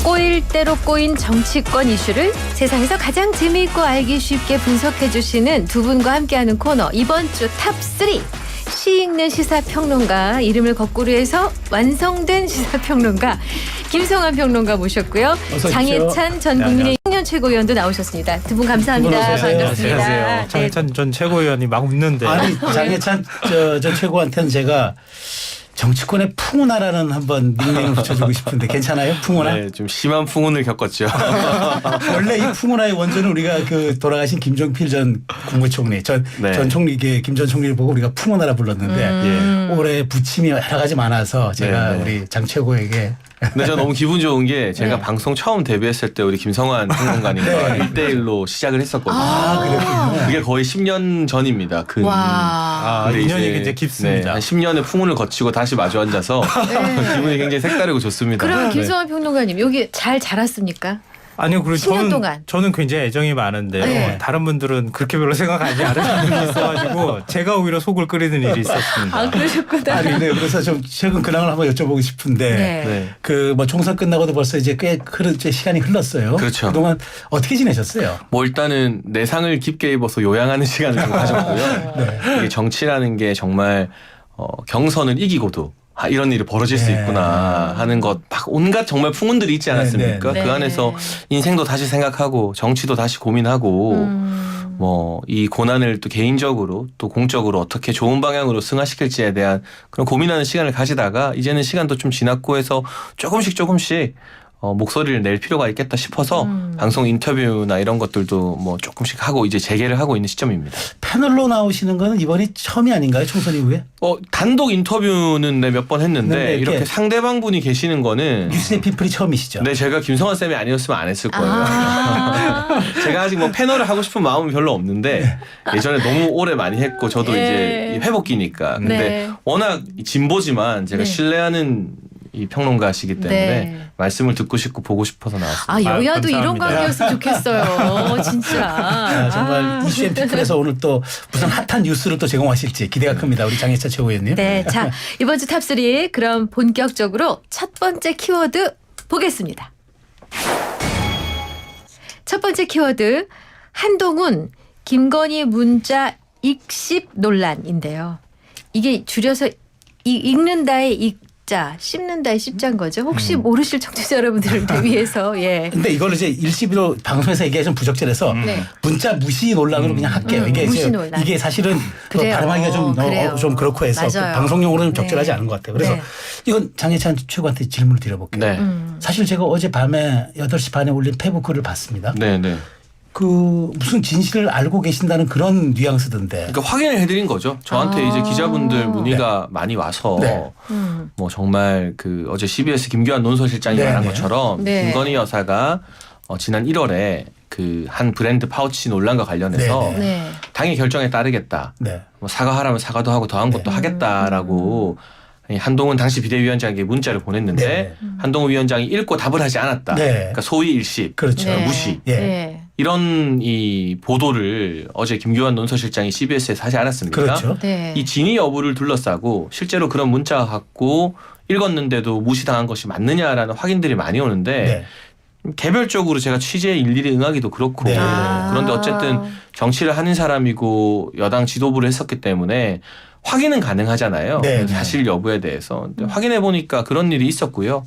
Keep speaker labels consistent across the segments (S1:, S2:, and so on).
S1: 꼬일 대로 꼬인 정치권 이슈를 세상에서 가장 재미있고 알기 쉽게 분석해주시는 두 분과 함께하는 코너 이번 주 탑3 시 읽는 시사평론가 이름을 거꾸로 해서 완성된 시사평론가 김성환 평론가 모셨고요. 장혜찬 전 국민의 청년 최고위원도 나오셨습니다. 두 분 감사합니다. 반갑습니다.
S2: 안녕하세요. 장혜찬 전 최고위원이 막 웃는데.
S3: 아니 장혜찬 저 최고한테는 제가 정치권의 풍운하라는 한번 닉네임을 붙여주고 싶은데 괜찮아요? 풍운하?
S4: 네, 좀 심한 풍운을 겪었죠.
S3: 원래 이 풍운하의 원조는 우리가 그 돌아가신 김종필 전 국무총리 전 총리 김 전 총리를 보고 우리가 풍운하라 불렀는데 올해 부침이 여러 가지 많아서 제가 우리 장 최고에게.
S4: 근데 저 너무 기분 좋은 게 제가 방송 처음 데뷔했을 때 우리 김성환 평론가님과 1대1로 시작을 했었거든요.
S3: 그랬군요.
S4: 그게 거의 10년 전입니다. 근데
S2: 인연이 굉장히 깊습니다.
S4: 한 10년의 풍운을 거치고 다시 마주 앉아서 기분이 굉장히 색다르고 좋습니다.
S1: 그러면 김성환 평론가님 여기 잘 자랐습니까?
S2: 아니요, 그리고
S1: 10년 동안.
S2: 저는 굉장히 애정이 많은데요. 다른 분들은 그렇게 별로 생각하지 않은 분이 있어가지고 제가 오히려 속을 끓이는 일이 있었습니다.
S1: 아, 그러셨구나.
S3: 아니, 네, 그래서 좀 최근 근황을 한번 여쭤보고 싶은데 그 뭐 총선 끝나고도 벌써 이제 꽤 시간이 흘렀어요.
S4: 그렇죠.
S3: 그동안 어떻게 지내셨어요?
S4: 뭐 일단은 내상을 깊게 입어서 요양하는 시간을 좀 가졌고요. 이게 정치라는 게 정말 경선을 이기고도 이런 일이 벌어질 수 있구나 하는 것 막 온갖 정말 풍운들이 있지 않았습니까? 그 안에서 인생도 다시 생각하고 정치도 다시 고민하고 뭐 이 고난을 또 개인적으로 또 공적으로 어떻게 좋은 방향으로 승화시킬지에 대한 그런 고민하는 시간을 가지다가 이제는 시간도 좀 지났고 해서 조금씩 목소리를 낼 필요가 있겠다 싶어서 방송 인터뷰나 이런 것들도 뭐 조금씩 하고 이제 재개를 하고 있는 시점입니다.
S3: 패널로 나오시는 거는 이번이 처음이 아닌가요? 총선 이후에?
S4: 단독 인터뷰는 몇 번 했는데
S3: 네,
S4: 이렇게 상대방 분이 계시는 거는
S3: 뉴스의 피플이 처음이시죠?
S4: 네, 제가 김성환 쌤이 아니었으면 안 했을 거예요. 제가 아직 뭐 패널을 하고 싶은 마음은 별로 없는데 예전에 너무 오래 많이 했고 저도 이제 회복기니까. 근데 워낙 진보지만 제가 신뢰하는 이 평론가시기 때문에 말씀을 듣고 싶고 보고 싶어서 나왔습니다.
S1: 여야도 이런 관계였으면 좋겠어요. 진짜.
S3: 정말 이슈앤 피플에서 오늘 또 무슨 핫한 뉴스를 또 제공하실지 기대가 큽니다. 우리 장혜찬 최고위원님.
S1: 네, 자 이번 주 탑3 그럼 본격적으로 첫 번째 키워드 보겠습니다. 첫 번째 키워드 한동훈 김건희 문자 익십 논란인데요. 이게 줄여서 읽는다의 읽자, 씹는다의 씹자인 거죠. 혹시 모르실 청취자 여러분들을 위해서
S3: 근데 이걸 이제 일시비로 방송에서 얘기하기 좀 부적절해서 문자 무시 논란으로 그냥 할게요. 이게 사실은 발음하기가 좀 그렇고 해서 방송용으로 좀 적절하지 않은 것 같아요. 그래서 이건 장혜찬 최고한테 질문을 드려볼게요. 사실 제가 어제 밤에 8시 반에 올린 페북 글을 봤습니다. 그 무슨 진실을 알고 계신다는 그런 뉘앙스던데.
S4: 그러니까 확인을 해드린 거죠. 저한테 이제 기자분들 문의가 많이 와서 뭐 정말 그 어제 CBS 김규환 논설실장이 말한 것처럼 김건희 여사가 지난 1월에 그 한 브랜드 파우치 논란과 관련해서 당의 결정에 따르겠다. 뭐 사과하라면 사과도 하고 더한 것도 하겠다라고 한동훈 당시 비대위원장에게 문자를 보냈는데 한동훈 위원장이 읽고 답을 하지 않았다. 그러니까 소위 일십, 무시. 이런 이 보도를 어제 김규환 논설실장이 CBS에서 하지 않았습니까? 이 진위 여부를 둘러싸고 실제로 그런 문자가 갖고 읽었는데도 무시당한 것이 맞느냐라는 확인들이 많이 오는데 개별적으로 제가 취재에 일일이 응하기도 그렇고 그런데 어쨌든 정치를 하는 사람이고 여당 지도부를 했었기 때문에 확인은 가능하잖아요. 사실 여부에 대해서. 확인해 보니까 그런 일이 있었고요.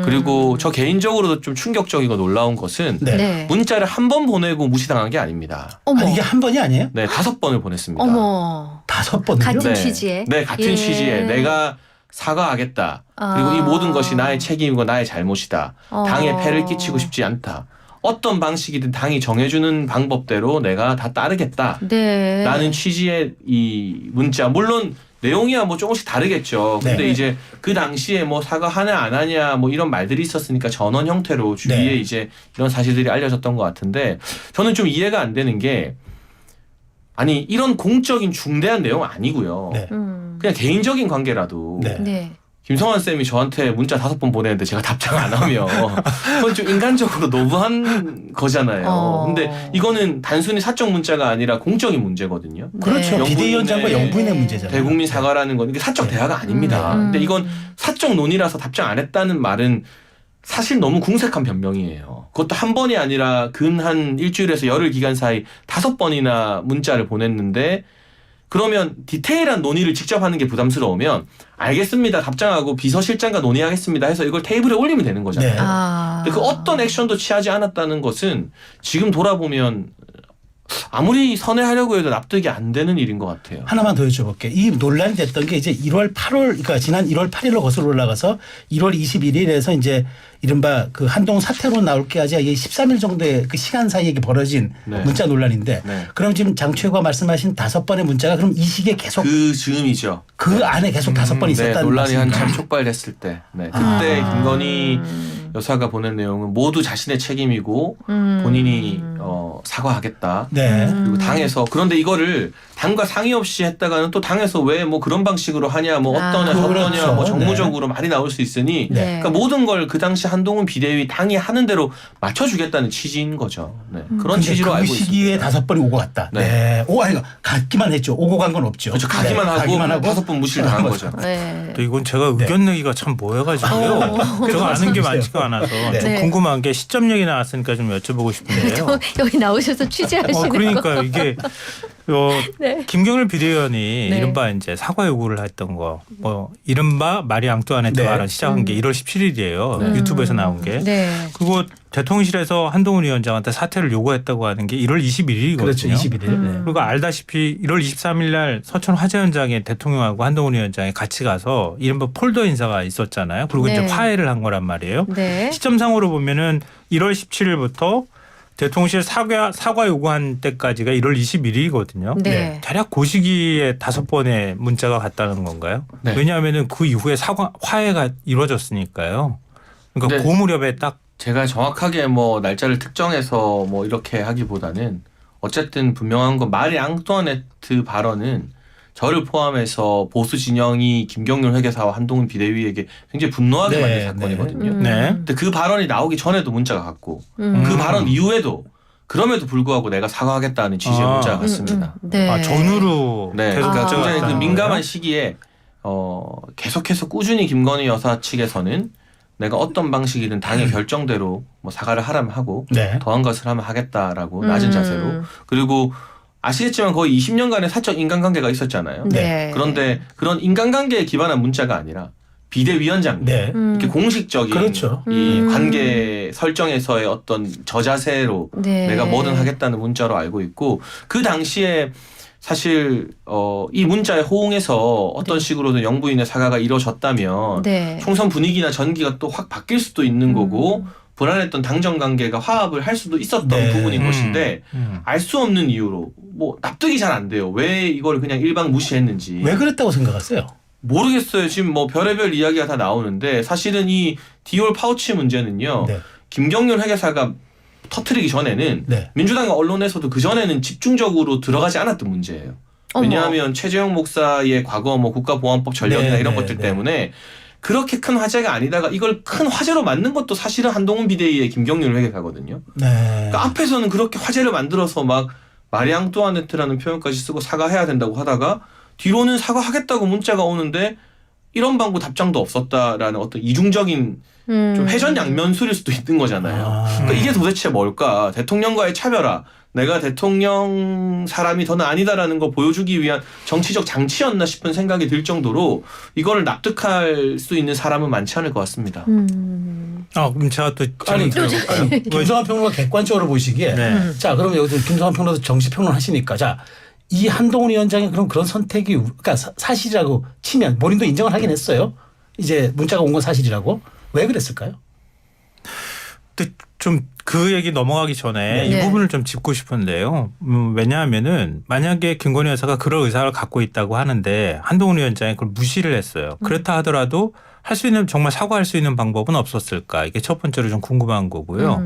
S4: 그리고 저 개인적으로도 좀 충격적이고 놀라운 것은 문자를 한 번 보내고 무시당한 게 아닙니다.
S3: 아니, 이게 한 번이 아니에요?
S4: 네, 5번을 보냈습니다.
S3: 5번이요?
S1: 같은 취지에?
S4: 네, 같은 취지에 내가 사과하겠다. 그리고 이 모든 것이 나의 책임이고 나의 잘못이다. 당에 폐를 끼치고 싶지 않다. 어떤 방식이든 당이 정해주는 방법대로 내가 다 따르겠다. 라는 취지의 이 문자. 물론 내용이야 뭐 조금씩 다르겠죠. 근데 이제 그 당시에 뭐 사과하냐 안 하냐 뭐 이런 말들이 있었으니까 전원 형태로 주위에 이제 이런 사실들이 알려졌던 것 같은데 저는 좀 이해가 안 되는 게 아니 이런 공적인 중대한 내용 아니고요. 그냥 개인적인 관계라도 김성환 쌤이 저한테 문자 5번 보내는데 제가 답장 안 하면 그건 좀 인간적으로 너무한 거잖아요. 근데 이거는 단순히 사적 문자가 아니라 공적인 문제거든요.
S3: 그렇죠. 비대위원장과 영부인의 문제잖아요.
S4: 대국민 사과라는 건 이게 사적 대화가 아닙니다. 근데 이건 사적 논의라서 답장 안 했다는 말은 사실 너무 궁색한 변명이에요. 그것도 한 번이 아니라 근 한 일주일에서 열흘 기간 사이 5번이나 문자를 보냈는데 그러면 디테일한 논의를 직접 하는 게 부담스러우면 알겠습니다. 답장하고 비서실장과 논의하겠습니다 해서 이걸 테이블에 올리면 되는 거잖아요.
S3: 네.
S4: 근데 그 어떤 액션도 취하지 않았다는 것은 지금 돌아보면 아무리 선회하려고 해도 납득이 안 되는 일인 것 같아요.
S3: 하나만 더 여쭤볼게요. 이 논란이 됐던 게 이제 1월 8월, 그러니까 지난 1월 8일로 거슬러 올라가서 1월 21일에서 이제 이른바 그 한동 사태로 나올게까지 13일 정도의 그 시간 사이에 벌어진
S4: 네.
S3: 문자 논란인데
S4: 네.
S3: 그럼 지금 장 최고가 말씀하신 5번의 문자가 그럼 이 시기에 계속
S4: 그 즈음이죠.
S3: 그 안에 계속 5번 있었다는
S4: 네, 논란이
S3: 말씀입니까?
S4: 한참 촉발됐을 때. 네. 그때 김건희 여사가 보낸 내용은 모두 자신의 책임이고 본인이 사과하겠다.
S3: 네.
S4: 그리고 당에서 그런데 이거를 당과 상의 없이 했다가는 또 당에서 왜 뭐 그런 방식으로 하냐 뭐 어떠냐
S3: 그렇죠.
S4: 어떠냐 뭐 정무적으로 말이 나올 수 있으니
S3: 네.
S4: 그러니까 모든 걸 그 당시 한동훈 비대위 당이 하는 대로 맞춰주겠다는 취지인 거죠. 네. 그런 취지로 알고 있습니다.
S3: 그 시기에 5번이 오고 갔다.
S4: 네.
S3: 네. 아니 갔기만 했죠. 오고 간 건 없죠.
S4: 그렇죠. 가기만 하고 5번 무시를 당한 거죠.
S1: 네.
S2: 또 이건 제가 의견 내기가 참 뭐해가지고요. 제가 아는 게 많지가 않아서
S3: 네.
S2: 좀 궁금한 게 시점 얘기 나왔으니까 좀 여쭤보고 싶은데요.
S1: 여기 나오셔서 취재하시는
S2: 그러니까 이게
S1: 네.
S2: 김경일 비대위원이
S1: 네.
S2: 이른바 이제 사과 요구를 했던 거, 뭐 이른바 마리 앙뚜아네트
S3: 네.
S2: 발언 시작한 게 1월 17일이에요. 유튜브에서 나온 게.
S1: 네.
S2: 그리고 대통령실에서 한동훈 위원장한테 사퇴를 요구했다고 하는 게 1월 21일이거든요.
S3: 그렇죠. 21일. 네.
S2: 그리고 알다시피 1월 23일 날 서천 화재 현장에 대통령하고 한동훈 위원장이 같이 가서 이른바 폴더 인사가 있었잖아요. 그리고
S1: 네.
S2: 이제 화해를 한 거란 말이에요.
S1: 네.
S2: 시점상으로 보면은 1월 17일부터 대통령실 사과 요구한 때까지가 1월 21일이거든요.
S1: 네.
S2: 대략 그 시기에 5번의 문자가 갔다는 건가요?
S4: 네.
S2: 왜냐하면은 그 이후에 화해가 이루어졌으니까요. 그러니까
S4: 네.
S2: 그 무렵에 딱
S4: 제가 정확하게 뭐 날짜를 특정해서 뭐 이렇게 하기보다는 어쨌든 분명한 건 마리 앙뚜아네트 발언은 저를 포함해서 보수 진영이 김경률 회계사와 한동훈 비대위에게 굉장히 분노하게 만든 사건이거든요.
S2: 네.
S4: 근데 그 발언이 나오기 전에도 문자가 갔고 그 발언 이후에도 그럼에도 불구하고 내가 사과하겠다는 취지의 문자가 갔습니다.
S1: 네.
S2: 전후로
S4: 네,
S2: 계속
S4: 그러니까
S2: 문자가
S4: 굉장히 그
S2: 갔다는
S4: 민감한
S2: 거예요?
S4: 시기에 계속해서 꾸준히 김건희 여사 측에서는 내가 어떤 방식이든 당의 결정대로 뭐 사과를 하라면 하고
S3: 네.
S4: 더한 것을 하면 하겠다라고 낮은 자세로 그리고 아시겠지만 거의 20년간의 사적 인간관계가 있었잖아요.
S1: 네.
S4: 그런데 그런 인간관계에 기반한 문자가 아니라 비대위원장
S3: 네.
S4: 이렇게 공식적인
S3: 그렇죠.
S4: 이 관계 설정에서의 어떤 저자세로
S1: 네.
S4: 내가 뭐든 하겠다는 문자로 알고 있고 그 당시에 사실 이 문자에 호응해서 어떤 식으로든 영부인의 사과가 이루어졌다면
S1: 네.
S4: 총선 분위기나 전기가 또 확 바뀔 수도 있는 거고 불안했던 당정 관계가 화합을 할 수도 있었던
S3: 네.
S4: 부분인 것인데
S2: 음.
S4: 알 수 없는 이유로 뭐 납득이 잘 안 돼요. 왜 이걸 그냥 일방 무시했는지.
S3: 왜 그랬다고 생각하세요?
S4: 모르겠어요. 지금 뭐 별의별 이야기가 다 나오는데 사실은 이 디올 파우치 문제는요.
S3: 네.
S4: 김경률 회계사가 터트리기 전에는
S3: 네.
S4: 민주당과 언론에서도 그 전에는 집중적으로 들어가지 않았던 문제예요. 왜냐하면 최재형 목사의 과거 뭐 국가보안법 전력이나
S3: 네,
S4: 이런
S3: 네,
S4: 것들
S3: 네.
S4: 때문에 그렇게 큰 화제가 아니다가 이걸 큰 화제로 만든 것도 사실은 한동훈 비대위의 김경률 회계사거든요.
S3: 네.
S4: 그러니까 앞에서는 그렇게 화제를 만들어서 막 마리 앙뚜아네트라는 표현까지 쓰고 사과해야 된다고 하다가 뒤로는 사과하겠다고 문자가 오는데 이런 방구 답장도 없었다라는 어떤 이중적인 좀 회전양면술일 수도 있는 거잖아요. 그러니까 이게 도대체 뭘까? 대통령과의 차별화. 내가 대통령 사람이 더는 아니다라는 거 보여주기 위한 정치적 장치였나 싶은 생각이 들 정도로 이거를 납득할 수 있는 사람은 많지 않을 것 같습니다.
S2: 그럼 제가 또
S3: 아니 김성환 평론가 객관적으로 보시기에
S2: 네.
S3: 자 그럼 여기서 김성환 평론가 정치 평론 하시니까 자 이 한동훈 위원장이 그런 선택이 그러니까 사실이라고 치면 본인도 인정을 하긴 했어요. 이제 문자가 온 건 사실이라고 왜 그랬을까요?
S2: 좀 그 얘기 넘어가기 전에
S1: 네.
S2: 이 부분을 좀 짚고 싶은데요. 왜냐하면은 만약에 김건희 여사가 그런 의사를 갖고 있다고 하는데 한동훈 위원장이 그걸 무시를 했어요. 그렇다 하더라도 할 수 있는 정말 사과할 수 있는 방법은 없었을까? 이게 첫 번째로 좀 궁금한 거고요.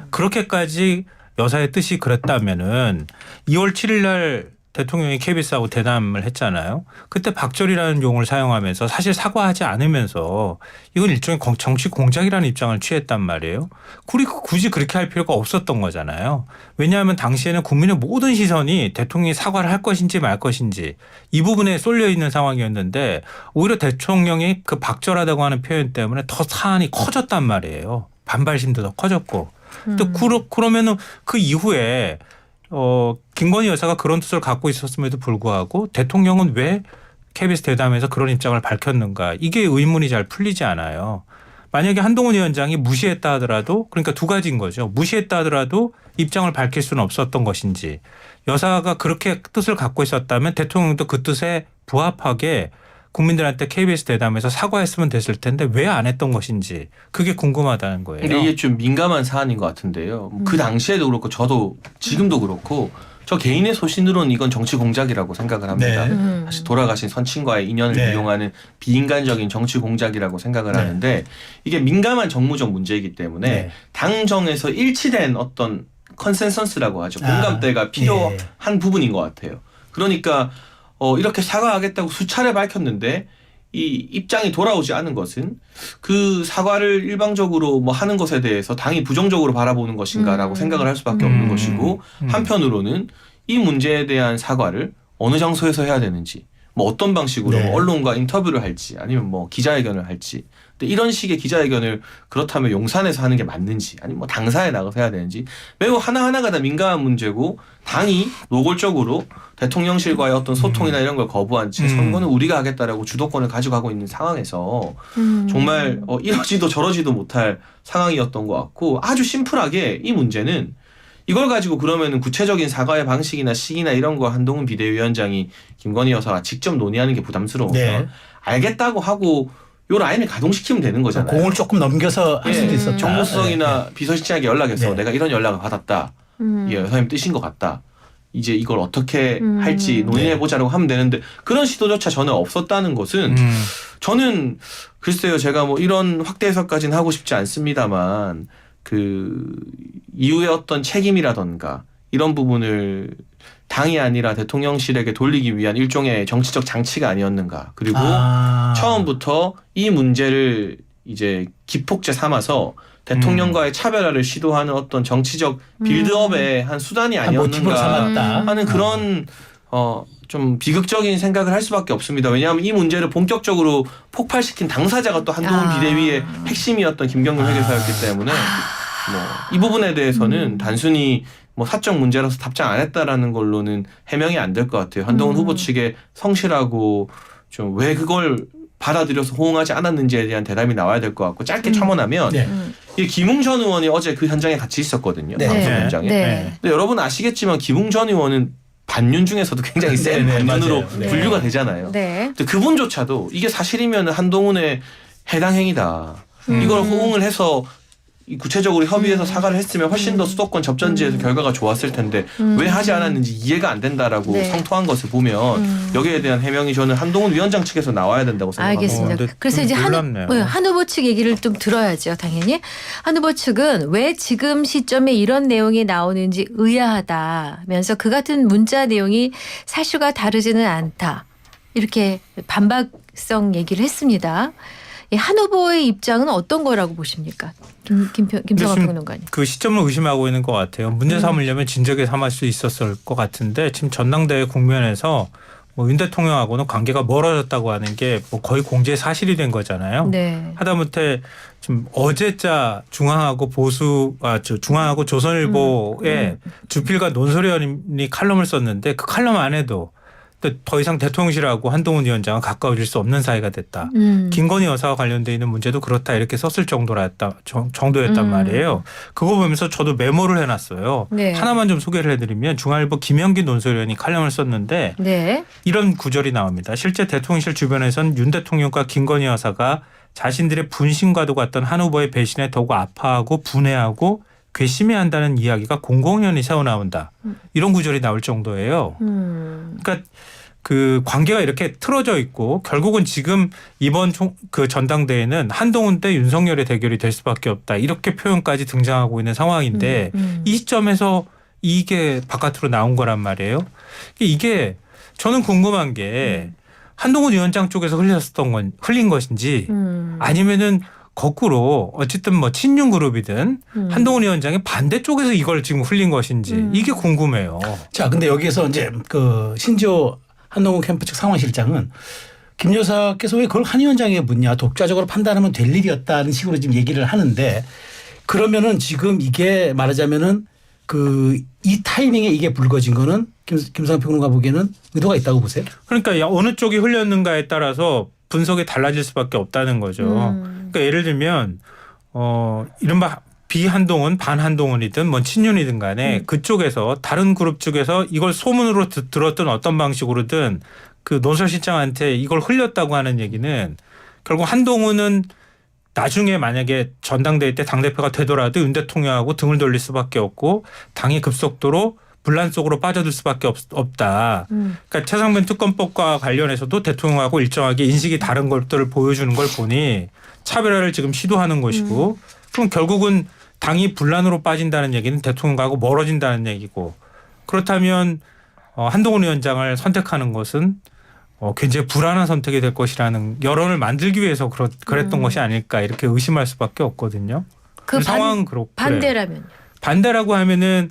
S2: 그렇게까지 여사의 뜻이 그랬다면은 2월 7일 날 대통령이 KBS하고 대담을 했잖아요. 그때 박절이라는 용어를 사용하면서 사실 사과하지 않으면서 이건 일종의 정치 공작이라는 입장을 취했단 말이에요. 굳이 그렇게 할 필요가 없었던 거잖아요. 왜냐하면 당시에는 국민의 모든 시선이 대통령이 사과를 할 것인지 말 것인지 이 부분에 쏠려 있는 상황이었는데 오히려 대통령이 그 박절하다고 하는 표현 때문에 더 사안이 커졌단 말이에요. 반발심도 더 커졌고. 또 그러면은 그 이후에 김건희 여사가 그런 뜻을 갖고 있었음에도 불구하고 대통령은 왜 KBS 대담에서 그런 입장을 밝혔는가. 이게 의문이 잘 풀리지 않아요. 만약에 한동훈 위원장이 무시했다 하더라도 그러니까 두 가지인 거죠. 무시했다 하더라도 입장을 밝힐 수는 없었던 것인지 여사가 그렇게 뜻을 갖고 있었다면 대통령도 그 뜻에 부합하게 국민들한테 KBS 대담에서 사과했으면 됐을 텐데 왜 안 했던 것인지 그게 궁금하다는 거예요.
S4: 이게 좀 민감한 사안인 것 같은데요. 그 당시에도 그렇고 저도 지금도 그렇고 저 개인의 소신으로는 이건 정치 공작이라고 생각을 합니다.
S3: 네.
S4: 사실 돌아가신 선친과의 인연을
S3: 네.
S4: 이용하는 비인간적인 정치 공작이라고 생각을 하는데 이게 민감한 정무적 문제이기 때문에
S3: 네.
S4: 당정에서 일치된 어떤 컨센서스라고 하죠. 공감대가 필요한 부분인 것 같아요. 그러니까 이렇게 사과하겠다고 수차례 밝혔는데 이 입장이 돌아오지 않은 것은 그 사과를 일방적으로 뭐 하는 것에 대해서 당이 부정적으로 바라보는 것인가라고 생각을 할 수밖에 없는 것이고 한편으로는 이 문제에 대한 사과를 어느 장소에서 해야 되는지 뭐 어떤 방식으로
S3: 네.
S4: 언론과 인터뷰를 할지 아니면 뭐 기자회견을 할지 근데 이런 식의 기자회견을 그렇다면 용산에서 하는 게 맞는지 아니면 뭐 당사에 나가서 해야 되는지 매우 하나하나가 다 민감한 문제고 당이 노골적으로 대통령실과의 어떤 소통이나 이런 걸 거부한 채 선거는 우리가 하겠다라고 주도권을 가져가고 있는 상황에서 정말 이러지도 저러지도 못할 상황이었던 것 같고 아주 심플하게 이 문제는 이걸 가지고 그러면은 구체적인 사과의 방식이나 시기나 이런 거 한동훈 비대위원장이 김건희 여사가 직접 논의하는 게 부담스러워서
S3: 네.
S4: 알겠다고 하고 요 라인을 가동시키면 되는 거잖아요.
S3: 공을 조금 넘겨서 할 수도 있었죠.
S4: 정무수석이나 비서실장에게 연락해서
S3: 네.
S4: 내가 이런 연락을 받았다. 이게 여사님 뜻인 것 같다. 이제 이걸 어떻게 할지 논의해보자라고 하면 되는데 그런 시도조차 저는 없었다는 것은 저는 글쎄요 제가 뭐 이런 확대 해석까지는 하고 싶지 않습니다만 그 이후의 어떤 책임이라던가 이런 부분을 당이 아니라 대통령실에게 돌리기 위한 일종의 정치적 장치가 아니었는가. 그리고 처음부터 이 문제를 이제 기폭제 삼아서 대통령과의 차별화를 시도하는 어떤 정치적 빌드업의 한 수단이 아니었는가 하는 그런 좀 비극적인 생각을 할 수밖에 없습니다. 왜냐하면 이 문제를 본격적으로 폭발시킨 당사자가 또 한동훈 비대위의 핵심이었던 김경률 회계사였기 때문에 뭐 이 부분에 대해서는 단순히 뭐 사적 문제라서 답장 안 했다라는 걸로는 해명이 안 될 것 같아요. 한동훈 후보 측의 성실하고 좀 왜 그걸 받아들여서 호응하지 않았는지에 대한 대답이 나와야 될 것 같고 짧게 첨언하면 이 김웅 전 의원이 어제 그 현장에 같이 있었거든요. 방송 현장에. 근데 여러분 아시겠지만 김웅 전 의원은 반윤 중에서도 굉장히 센 반윤으로 분류가 되잖아요. 근데 그분조차도 이게 사실이면 한동훈의 해당 행위다. 이걸 호응을 해서 구체적으로 협의해서 사과를 했으면 훨씬 더 수도권 접전지에서 결과가 좋았을 텐데 왜 하지 않았는지 이해가 안 된다라고 성토한 것을 보면 여기에 대한 해명이 저는 한동훈 위원장 측에서 나와야 된다고 생각합니다.
S1: 알겠습니다. 그래서 이제 한 후보 측 얘기를 좀 들어야죠. 당연히. 한 후보 측은 왜 지금 시점에 이런 내용이 나오는지 의아하다면서 그 같은 문자 내용이 사실과 다르지는 않다. 이렇게 반박성 얘기를 했습니다. 한 후보의 입장은 어떤 거라고 보십니까? 김성환 평론가님.
S2: 그 시점을 의심하고 있는 것 같아요. 문제 삼으려면 진작에 삼을 수 있었을 것 같은데 지금 전당대회 국면에서 뭐 윤 대통령하고는 관계가 멀어졌다고 하는 게 뭐 거의 공지의 사실이 된 거잖아요. 하다못해 지금 어제자 중앙하고 중앙하고 조선일보에 주필과 논설위 원이 칼럼을 썼는데 그 칼럼 안에도 더 이상 대통령실하고 한동훈 위원장은 가까워질 수 없는 사이가 됐다. 김건희 여사와 관련돼 있는 문제도 그렇다 이렇게 썼을 정도였단 말이에요. 그거 보면서 저도 메모를 해놨어요. 하나만 좀 소개를 해드리면 중앙일보 김영기 논설위원이 칼럼을 썼는데 이런 구절이 나옵니다. 실제 대통령실 주변에선 윤 대통령과 김건희 여사가 자신들의 분신과도 같던 한 후보의 배신에 더욱 아파하고 분해하고 괘씸해한다는 이야기가 공공연히 새어나온다. 이런 구절이 나올 정도예요. 그러니까 그 관계가 이렇게 틀어져 있고 결국은 지금 이번 그 전당대회는 한동훈 대 윤석열의 대결이 될 수밖에 없다. 이렇게 표현까지 등장하고 있는 상황인데 이 시점에서 이게 바깥으로 나온 거란 말이에요. 이게 저는 궁금한 게 한동훈 위원장 쪽에서 흘린 것인지 아니면은 거꾸로 어쨌든 뭐 친윤 그룹이든 한동훈 위원장의 반대쪽에서 이걸 지금 흘린 것인지 이게 궁금해요.
S3: 자, 근데 여기에서 이제 그 신지호 한동훈 캠프 측 상황실장은 김 여사께서 왜 그걸 한 위원장에게 묻냐, 독자적으로 판단하면 될 일이었다는 식으로 지금 얘기를 하는데, 그러면은 지금 이게 말하자면은 이 타이밍에 이게 불거진 거는 김상현 평론가 보기에는 의도가 있다고 보세요?
S2: 그러니까 어느 쪽이 흘렸는가에 따라서 분석이 달라질 수밖에 없다는 거죠. 그러니까 예를 들면 이른바 비한동훈 반한동훈이든 뭐 친윤이든 간에 그쪽에서 다른 그룹 쪽에서 이걸 소문으로 들었던 어떤 방식으로든 그 논설실장한테 이걸 흘렸다고 하는 얘기는 결국 한동훈은 나중에 만약에 전당대회 때 당대표가 되더라도 윤 대통령하고 등을 돌릴 수밖에 없고 당이 급속도로 분란 속으로 빠져들 수밖에 없다. 그러니까 최상병 특검법과 관련해서도 대통령하고 일정하게 인식이 다른 것들을 보여주는 걸 보니 차별화를 지금 시도하는 것이고 그럼 결국은 당이 분란으로 빠진다는 얘기는 대통령하고 멀어진다는 얘기고 그렇다면 한동훈 위원장을 선택하는 것은 굉장히 불안한 선택이 될 것이라는 여론을 만들기 위해서 그랬던 것이 아닐까 이렇게 의심할 수밖에 없거든요.
S1: 그
S2: 상황은 그렇고
S1: 반대라면
S2: 반대라고 하면은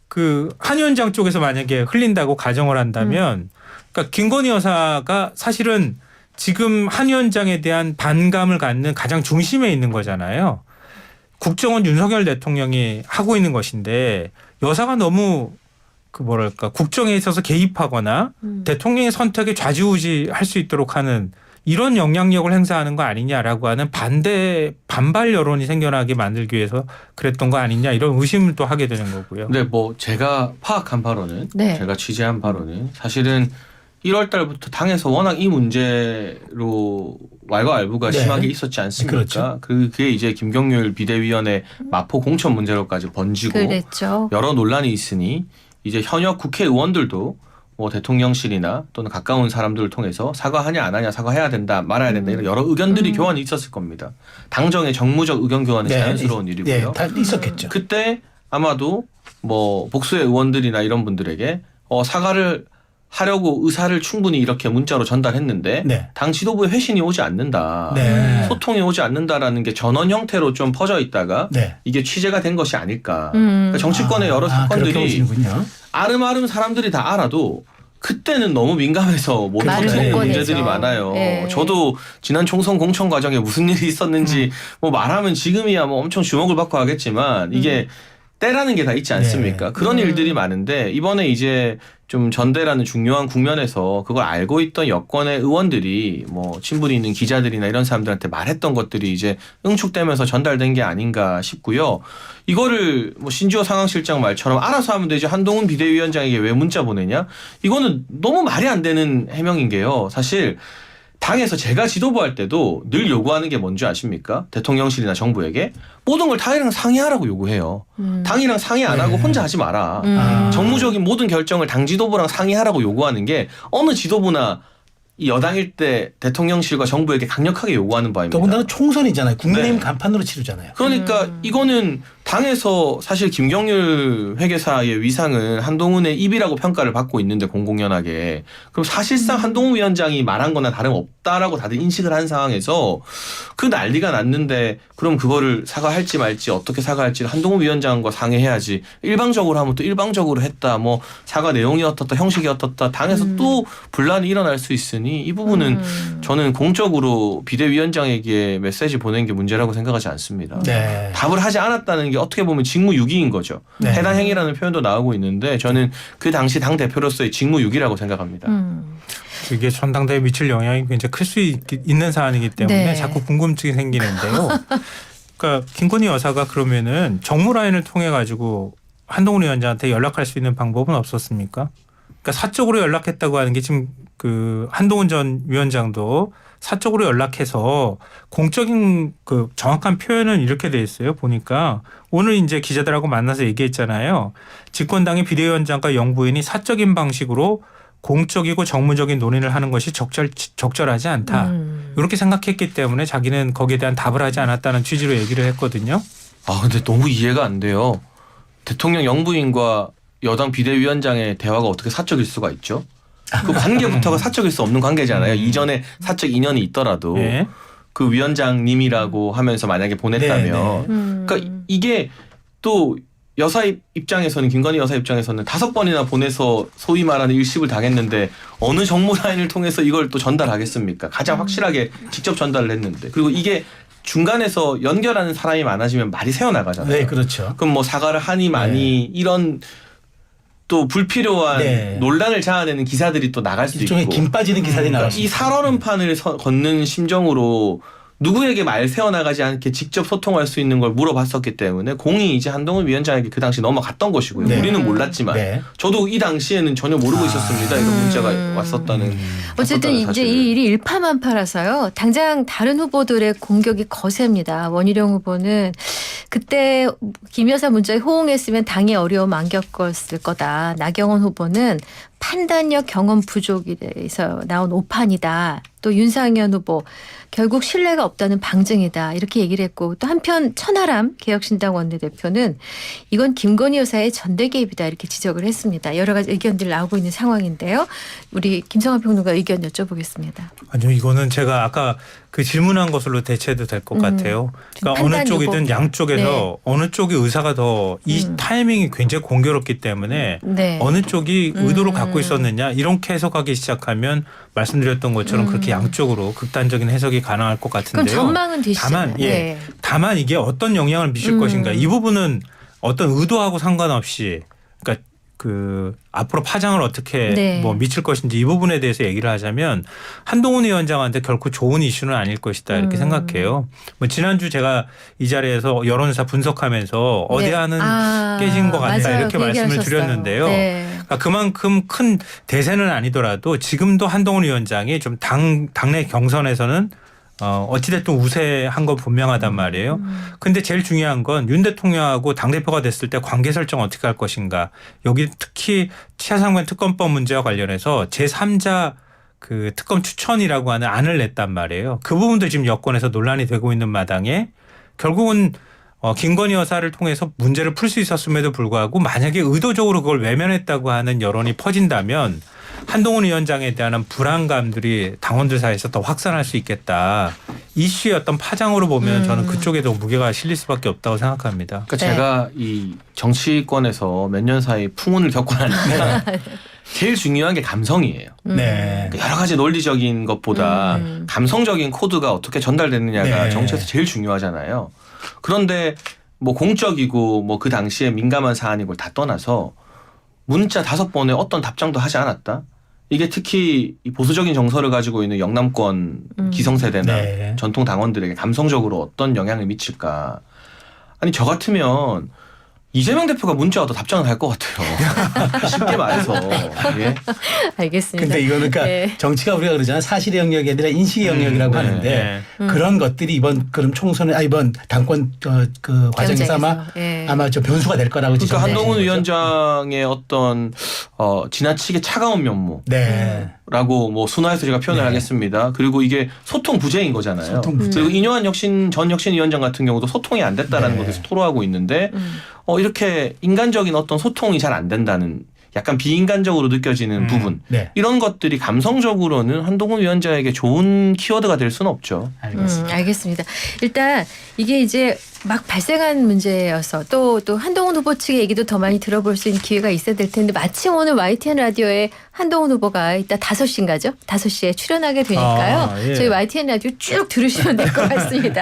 S2: 그 한 위원장 쪽에서 만약에 흘린다고 가정을 한다면 그러니까 김건희 여사가 사실은 지금 한 위원장에 대한 반감을 갖는 가장 중심에 있는 거잖아요. 국정은 윤석열 대통령이 하고 있는 것인데 여사가 너무 국정에 있어서 개입하거나 대통령의 선택에 좌지우지할 수 있도록 하는 이런 영향력을 행사하는 거 아니냐라고 하는 반발 여론이 생겨나게 만들기 위해서 그랬던 거 아니냐 이런 의심을 또 하게 되는 거고요.
S4: 근데 뭐 제가 파악한 바로는 제가 취재한 바로는 사실은 1월 달부터 당에서 워낙 이 문제로 왈가왈부가 심하게 있었지 않습니까?
S3: 그렇죠.
S4: 그게 이제 김경률 비대위원회 마포 공천 문제로까지 번지고
S1: 그랬죠.
S4: 여러 논란이 있으니 이제 현역 국회의원들도 뭐 대통령실이나 또는 가까운 사람들을 통해서 사과하냐 안 하냐 사과해야 된다 말아야 된다 이런 여러 의견들이 교환이 있었을 겁니다. 당정의 정무적 의견 교환은 자연스러운 일이고요.
S3: 다 있었겠죠.
S4: 그때 아마도 뭐 복수의 의원들이나 이런 분들에게 사과를 하려고 의사를 충분히 이렇게 문자로 전달했는데 당 지도부에 회신이 오지 않는다. 소통이 오지 않는다라는 게 전원 형태로 좀 퍼져 있다가 이게 취재가 된 것이 아닐까. 그러니까 정치권의 여러 사건들이 아름아름 사람들이 다 알아도 그때는 너무 민감해서 못 터뜨리는 문제들이 많아요. 저도 지난 총선 공천 과정에 무슨 일이 있었는지 뭐 말하면 지금이야 뭐 엄청 주목을 받고 하겠지만 이게 때라는 게 다 있지 않습니까? 그런 일들이 많은데 이번에 이제 좀 전대라는 중요한 국면에서 그걸 알고 있던 여권의 의원들이 뭐 친분이 있는 기자들이나 이런 사람들한테 말했던 것들이 이제 응축되면서 전달된 게 아닌가 싶고요. 이거를 뭐 신지호 상황실장 말처럼 알아서 하면 되지 한동훈 비대위원장에게 왜 문자 보내냐? 이거는 너무 말이 안 되는 해명인 게요. 사실 당에서 제가 지도부 할 때도 늘 요구하는 게 뭔지 아십니까? 대통령실이나 정부에게 모든 걸 당이랑 상의하라고 요구해요. 당이랑 상의 안 하고 혼자 하지 마라. 정무적인 모든 결정을 당 지도부랑 상의하라고 요구하는 게 어느 지도부나 이 여당일 때 대통령실과 정부에게 강력하게 요구하는 바입니다.
S3: 더군다나 총선이잖아요. 국민의힘 간판으로 치르잖아요.
S4: 그러니까 이거는 당에서 사실 김경률 회계사의 위상은 한동훈의 입이라고 평가를 받고 있는데 공공연하게 그럼 사실상 한동훈 위원장이 말한 거나 다름없다라고 다들 인식을 한 상황에서 그 난리가 났는데 그럼 그거를 사과할지 말지 어떻게 사과할지 한동훈 위원장과 상의해야지 일방적으로 하면 또 일방적으로 했다 뭐 사과 내용이 어떻다 형식이 어떻다 당에서 또 분란이 일어날 수 있으니 이 부분은 저는 공적으로 비대위원장에게 메시지 보낸 게 문제라고 생각하지 않습니다. 답을 하지 않았다는 게 어떻게 보면 직무유기인 거죠. 해당 행위라는 표현도 나오고 있는데 저는 그 당시 당대표로서의 직무유기라고 생각합니다.
S2: 이게 전당대회에 미칠 영향이 굉장히 클 수 있는 사안이기 때문에 자꾸 궁금증이 생기는데요. 그러니까 김건희 여사가 그러면은 정무 라인을 통해 가지고 한동훈 위원장한테 연락할 수 있는 방법은 없었습니까? 그러니까 사적으로 연락했다고 하는 게 지금 그 한동훈 전 위원장도 사적으로 연락해서 공적인 그 정확한 표현은 이렇게 돼 있어요. 보니까 오늘 이제 기자들하고 만나서 얘기했잖아요. 집권당의 비대위원장과 영부인이 사적인 방식으로 공적이고 정무적인 논의를 하는 것이 적절하지 않다. 이렇게 생각했기 때문에 자기는 거기에 대한 답을 하지 않았다는 취지로 얘기를 했거든요.
S4: 아 근데 너무 이해가 안 돼요. 대통령 영부인과 여당 비대위원장의 대화가 어떻게 사적일 수가 있죠? 그 관계부터가 사적일 수 없는 관계잖아요. 이전에 사적 인연이 있더라도
S2: 네.
S4: 그 위원장님이라고 하면서 만약에 보냈다면 그러니까 이게 또 여사 입장에서는 김건희 여사 입장에서는 5번이나 보내서 소위 말하는 일십을 당했는데 어느 정무 라인을 통해서 이걸 또 전달하겠습니까? 가장 확실하게 직접 전달을 했는데 그리고 이게 중간에서 연결하는 사람이 많아지면 말이 새어나가잖아요.
S3: 네, 그렇죠.
S4: 그럼 뭐 사과를 하니 마니 이런 또 불필요한 논란을 자아내는 기사들이 또 나갈 수 있고
S3: 일종의 김 빠지는 기사들이 나갈 수
S4: 이 살얼음판을 걷는 심정으로 누구에게 말 세워나가지 않게 직접 소통할 수 있는 걸 물어봤었기 때문에 공이 이제 한동훈 위원장에게 그 당시 넘어갔던 것이고요.
S3: 네.
S4: 우리는 몰랐지만 저도 이 당시에는 전혀 모르고 있었습니다. 이런 문자가 왔었다는.
S1: 어쨌든 이제 이 일이 일파만파라서요. 당장 다른 후보들의 공격이 거셉니다. 원희룡 후보는 그때 김 여사 문자에 호응했으면 당의 어려움 안 겪었을 거다. 나경원 후보는 판단력 경험 부족에서 나온 오판이다. 또 윤상현 후보 결국 신뢰가 없다는 방증이다. 이렇게 얘기를 했고 또 한편 천하람 개혁신당 원내대표는 이건 김건희 여사의 전대 개입이다. 이렇게 지적을 했습니다. 여러 가지 의견들 나오고 있는 상황인데요. 우리 김성환 평론가 의견 여쭤보겠습니다.
S2: 아니요. 이거는 제가 아까 그 질문한 것으로 대체도 될 것 같아요. 그러니까 어느 쪽이든 양쪽에서 어느 쪽의 의사가 더 이 타이밍이 굉장히 공교롭기 때문에 어느 쪽이 의도를 갖고 있었느냐 이렇게 해석하기 시작하면 말씀드렸던 것처럼 그렇게 양쪽으로 극단적인 해석이 가능할 것 같은데요.
S1: 그럼 전망은 되시잖아요.
S2: 다만 이게 어떤 영향을 미칠 것인가 이 부분은 어떤 의도하고 상관없이 그러니까 그 앞으로 파장을 어떻게 뭐 미칠 것인지 이 부분에 대해서 얘기를 하자면 한동훈 위원장한테 결코 좋은 이슈는 아닐 것이다 이렇게 생각해요. 뭐 지난주 제가 이 자리에서 여론조사 분석하면서 어대안은 깨진 것 같다
S1: 맞아요.
S2: 이렇게
S1: 그
S2: 말씀을
S1: 얘기하셨어요.
S2: 드렸는데요. 그러니까 그만큼 큰 대세는 아니더라도 지금도 한동훈 위원장이 좀 당내 경선에서는 어찌됐든 우세한 건 분명하단 말이에요. 근데 제일 중요한 건 윤 대통령하고 당대표가 됐을 때 관계 설정 어떻게 할 것인가. 여기 특히 차상관 특검법 문제와 관련해서 제3자 그 특검 추천이라고 하는 안을 냈단 말이에요. 그 부분도 지금 여권에서 논란이 되고 있는 마당에 결국은 김건희 여사를 통해서 문제를 풀 수 있었음에도 불구하고 만약에 의도적으로 그걸 외면했다고 하는 여론이 퍼진다면 한동훈 위원장에 대한 불안감들이 당원들 사이에서 더 확산할 수 있겠다. 이슈의 어떤 파장으로 보면 저는 그쪽에 더 무게가 실릴 수밖에 없다고 생각합니다.
S4: 그러니까 제가 이 정치권에서 몇 년 사이 풍운을 겪고 나니까 제일 중요한 게 감성이에요. 그러니까 여러 가지 논리적인 것보다 감성적인 코드가 어떻게 전달되느냐가 정치에서 제일 중요하잖아요. 그런데 뭐 공적이고 뭐 그 당시에 민감한 사안이고 다 떠나서 문자 5번에 어떤 답장도 하지 않았다. 이게 특히 이 보수적인 정서를 가지고 있는 영남권 기성세대나 전통 당원들에게 감성적으로 어떤 영향을 미칠까. 아니 저 같으면 이재명 대표가 문자 와도 답장을 할 것 같아요. 쉽게 말해서. 예.
S1: 알겠습니다.
S3: 근데 이거는 그러니까 정치가 우리가 그러잖아요. 사실의 영역이 아니라 인식의 영역이라고 하는데 그런 것들이 이번 그럼 총선에 이번 당권 그 과정에서 아마 좀 변수가 될 거라고
S4: 그러니까 한동훈 위원장의 어떤 지나치게 차가운 면모라고 뭐 순화해서 제가 표현을 하겠습니다. 그리고 이게 소통 부재인 거잖아요. 그리고 이뇨한 전 혁신위원장 같은 경우도 소통이 안 됐다라는 것에서 토로하고 있는데 이렇게 인간적인 어떤 소통이 잘 안 된다는 약간 비인간적으로 느껴지는 부분 이런 것들이 감성적으로는 한동훈 위원장에게 좋은 키워드가 될 수는 없죠.
S1: 알겠습니다. 일단 이게 이제 막 발생한 문제여서 또 한동훈 후보 측의 얘기도 더 많이 들어볼 수 있는 기회가 있어야 될 텐데 마침 오늘 YTN 라디오에 한동훈 후보가 이따 5시인가죠? 5시에 출연하게 되니까요. 저희 YTN 라디오 쭉 들으시면 될 것 같습니다.